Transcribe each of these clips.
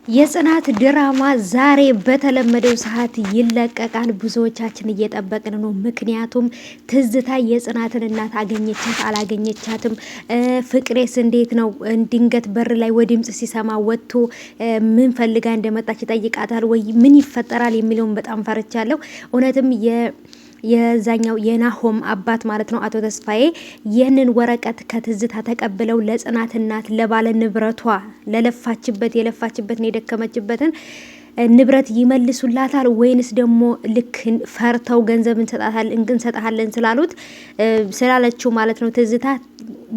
የጽናት ድራማ ዛሬ በተለመደው ሰዓት ይለቀቃል። ብዙዎቻችን እየጠበቅን ነው። ምክንያቱም ትዝታ የጽናትን እናት አገኘቻት አላገኘቻትም፣ ፍቅሬስ እንዴት ነው? ድንገት በር ላይ ወደ ድምጽ ሲሰማ ወጥቶ ምን ፈልጋ እንደመጣች ይጠይቃታል ወይ? ምን ይፈጠራል የሚለውን በጣም ፈርቻለሁ። እውነትም የዛኛው የናሆም አባት ማለት ነው አቶ ተስፋዬ ይህንን ወረቀት ከትዝታ ተቀብለው ለጽናት እናት ለባለ ንብረቷ የለፋችበትን የደከመችበትን ንብረት ይመልሱላታል ወይንስ ደግሞ ልክ ፈርተው ገንዘብ እንሰጣለን ስላለችው ማለት ነው ትዝታ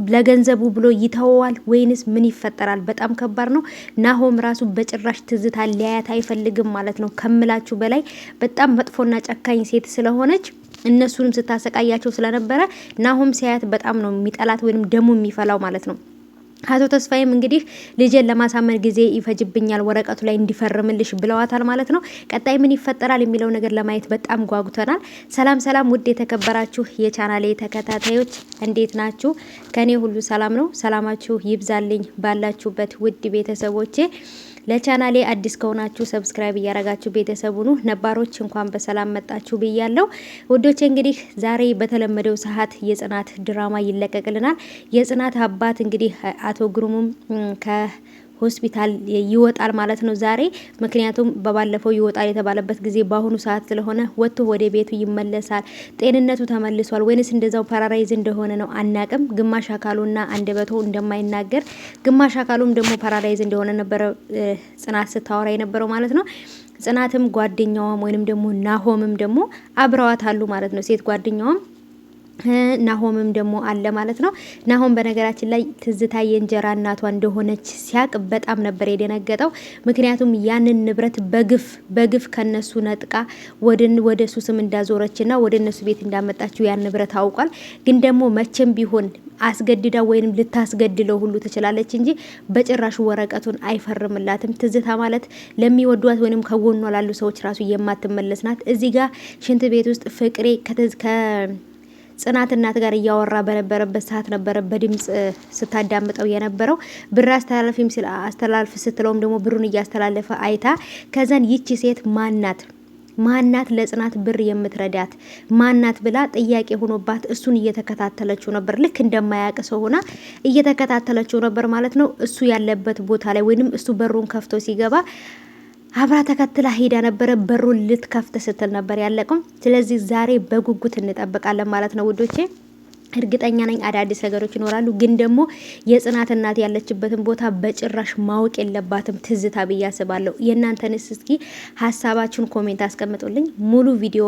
ለገንዘቡ ብሎ ይተወዋል ወይንስ ምን ይፈጠራል? በጣም ከባድ ነው። ናሆም ራሱ በጭራሽ ትዝታ ሊያያት አይፈልግም ማለት ነው። ከምላችሁ በላይ በጣም መጥፎና ጨካኝ ሴት ስለሆነች እነሱንም ስታሰቃያቸው ስለነበረ ናሆም ሲያያት በጣም ነው የሚጠላት ወይንም ደሙ የሚፈላው ማለት ነው። አቶ ተስፋዬም እንግዲህ ልጄን ለማሳመን ጊዜ ይፈጅብኛል ወረቀቱ ላይ እንዲፈርምልሽ ብለዋታል ማለት ነው። ቀጣይ ምን ይፈጠራል የሚለው ነገር ለማየት በጣም ጓጉተናል። ሰላም ሰላም፣ ውድ የተከበራችሁ የቻናሌ ተከታታዮች እንዴት ናችሁ? ከኔ ሁሉ ሰላም ነው። ሰላማችሁ ይብዛልኝ ባላችሁበት ውድ ቤተሰቦቼ። ለቻናሌ አዲስ ከሆናችሁ ሰብስክራይብ እያረጋችሁ ቤተሰቡ ነው። ነባሮች እንኳን በሰላም መጣችሁ ብያለሁ። ውዶቼ እንግዲህ ዛሬ በተለመደው ሰዓት የጽናት ድራማ ይለቀቅልናል። የጽናት አባት እንግዲህ አቶ ግሩሙም ሆስፒታል ይወጣል ማለት ነው ዛሬ። ምክንያቱም በባለፈው ይወጣል የተባለበት ጊዜ በአሁኑ ሰዓት ስለሆነ ወጥቶ ወደ ቤቱ ይመለሳል። ጤንነቱ ተመልሷል ወይንስ እንደዛው ፓራላይዝ እንደሆነ ነው አናቅም። ግማሽ አካሉና አንደበቱ እንደማይናገር ግማሽ አካሉም ደግሞ ፓራላይዝ እንደሆነ ነበረ ጽናት ስታወራ የነበረው ማለት ነው። ጽናትም ጓደኛዋም ወይንም ደግሞ ናሆምም ደግሞ አብረዋት አሉ ማለት ነው። ሴት ጓደኛዋም ናሆምም ደግሞ አለ ማለት ነው። ናሆም በነገራችን ላይ ትዝታ የእንጀራ እናቷ እንደሆነች ሲያቅ በጣም ነበር የደነገጠው። ምክንያቱም ያንን ንብረት በግፍ ከነሱ ነጥቃ ወደ እሱ ስም እንዳዞረችና ወደ እነሱ ቤት እንዳመጣችው ያን ንብረት አውቋል። ግን ደግሞ መቼም ቢሆን አስገድዳ ወይንም ልታስገድለው ሁሉ ትችላለች እንጂ በጭራሹ ወረቀቱን አይፈርምላትም። ትዝታ ማለት ለሚወዷት ወይንም ከጎኗ ላሉ ሰዎች ራሱ የማትመለስ ናት። እዚህ ጋር ሽንት ቤት ውስጥ ፍቅሬ ጽናት እናት ጋር እያወራ በነበረበት ሰዓት ነበረ በድምጽ ስታዳምጠው የነበረው። ብር አስተላልፍ ስትለውም ደግሞ ብሩን እያስተላለፈ አይታ ከዛን ይቺ ሴት ማናት ለጽናት ብር የምትረዳት ማናት ብላ ጥያቄ ሆኖባት እሱን እየተከታተለችው ነበር። ልክ እንደማያውቅ ሰው ሆና እየተከታተለችው ነበር ማለት ነው። እሱ ያለበት ቦታ ላይ ወይንም እሱ በሩን ከፍቶ ሲገባ አብራ ተከትላ ሄዳ ነበረ። በሩን ልትከፍት ስትል ነበር ያለቀው። ስለዚህ ዛሬ በጉጉት እንጠብቃለን ማለት ነው ውዶቼ። እርግጠኛ ነኝ አዳዲስ ነገሮች ይኖራሉ። ግን ደግሞ የጽናት እናት ያለችበትን ቦታ በጭራሽ ማወቅ የለባትም ትዝታ ብዬ አስባለሁ። የእናንተንስ እስኪ ሀሳባችሁን ኮሜንት አስቀምጡልኝ። ሙሉ ቪዲዮ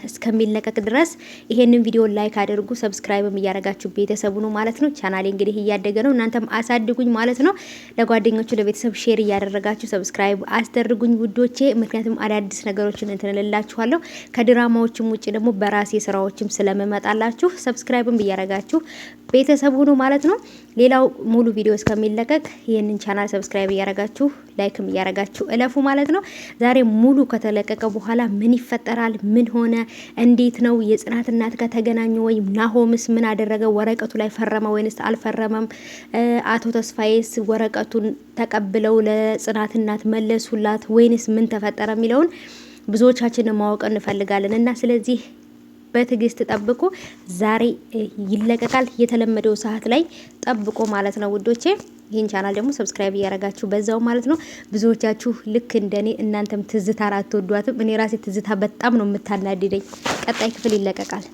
እስከሚለቀቅ ድረስ ይሄንን ቪዲዮ ላይክ አድርጉ፣ ሰብስክራይብም እያደረጋችሁ ቤተሰቡ ነው ማለት ነው። ቻናሌ እንግዲህ እያደገ ነው፣ እናንተም አሳድጉኝ ማለት ነው። ለጓደኞቹ ለቤተሰብ ሼር እያደረጋችሁ ሰብስክራይብ አስደርጉኝ ውዶቼ። ምክንያቱም አዳዲስ ነገሮችን እንትንልላችኋለሁ። ከድራማዎችም ውጭ ደግሞ በራሴ ስራዎችም ስለምመጣላችሁ ሰብስክራይብም እያረጋችሁ ቤተሰብ ሁኑ ማለት ነው። ሌላው ሙሉ ቪዲዮ እስከሚለቀቅ ይሄንን ቻናል ሰብስክራይብ እያረጋችሁ ላይክም እያረጋችሁ እለፉ ማለት ነው። ዛሬ ሙሉ ከተለቀቀ በኋላ ምን ይፈጠራል? ምን ሆነ? እንዴት ነው? የጽናት እናት ጋር ተገናኙ ወይ? ናሆምስ ምን አደረገ? ወረቀቱ ላይ ፈረመ ወይንስ አልፈረመም? አቶ ተስፋዬስ ወረቀቱን ተቀብለው ለጽናት እናት መለሱላት ወይንስ ምን ተፈጠረ የሚለውን ብዙዎቻችን ማወቅ እንፈልጋለን እና ስለዚህ በትዕግስት ጠብቁ። ዛሬ ይለቀቃል። የተለመደው ሰዓት ላይ ጠብቁ ማለት ነው ውዶቼ። ይህን ቻናል ደግሞ ሰብስክራይብ እያረጋችሁ በዛው ማለት ነው። ብዙዎቻችሁ ልክ እንደኔ እናንተም ትዝታ አትወዷትም። እኔ ራሴ ትዝታ በጣም ነው የምታናድደኝ። ቀጣይ ክፍል ይለቀቃል።